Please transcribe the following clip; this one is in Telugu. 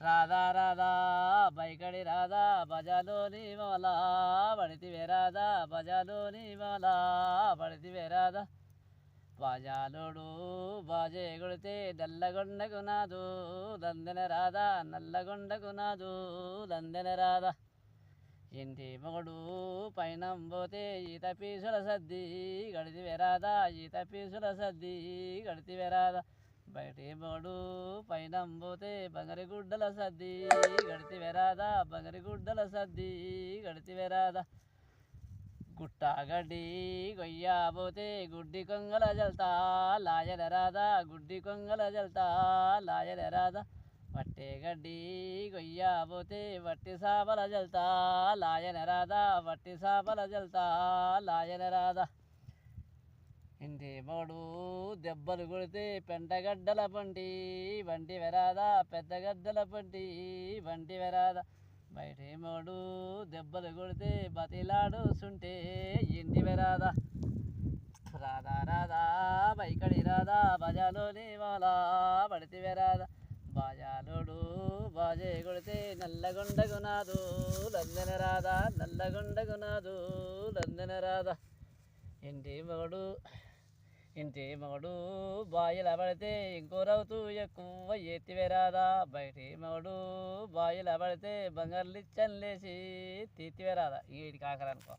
రాధా రాధా బైకడి రాధా బజాలోని మోలా పడితివే రాధా బజాలోని మోలా పడితివే రాధా బాజాలోడు బాజే కొడితే నల్లగొండకు నాదు లందెన రాధా నల్లగొండకు నాదు లందెన రాధా ఇంటి మొగడు పైనం పోతే ఈత పీసుల సద్ది గడితివే రాధా ఈత పీసుల సద్ది గడితివే రాధా బయటి మొగడు పైనం పోతే బంగారి గుడ్డల సద్ది గడితివే రాధా బంగారి గుడ్డల సద్ది గడితివే రాధా గుట్ట గడ్డి గొయ్యా పోతే గుడ్డి కొంగల జల్తా లాయల రాధా గుడ్డి కొంగల జల్తా లాయల రాధా వట్టే గడ్డి గొయ్యా పోతే వట్టి సాపల జల్తా లాయన రాధా వట్టి సాపల జల్తా లాయన రాధా ఇంటి మొగడు దెబ్బలు కొడితే పెంటగడ్డల పంటి వంటి వెరాదా పెద్ద గడ్డల పంటి వంటి వెరాదా బయటి మొగడు దెబ్బలు కొడితే బతిలాడు సుంటే ఇంటి వెరాదా రాధా రాధా బైకడి రాధా బజాలోని మాలా పడితే వెరాదా బాజాలోడు బాజే కొడితే నల్లగొండకు నాదు లందెన రాధా నల్లగొండకు నాదు లందెన రాధా ఇంటి మొగడు బాయిల పడితే ఇంకో రౌతు ఎక్కువ ఎత్తివే రాధా బయటి మొగడు బాయిల పడితే బంగారు లిచ్చన్ లేచి తీర్తివే రాధా వీడికి ఆఖరనుకో.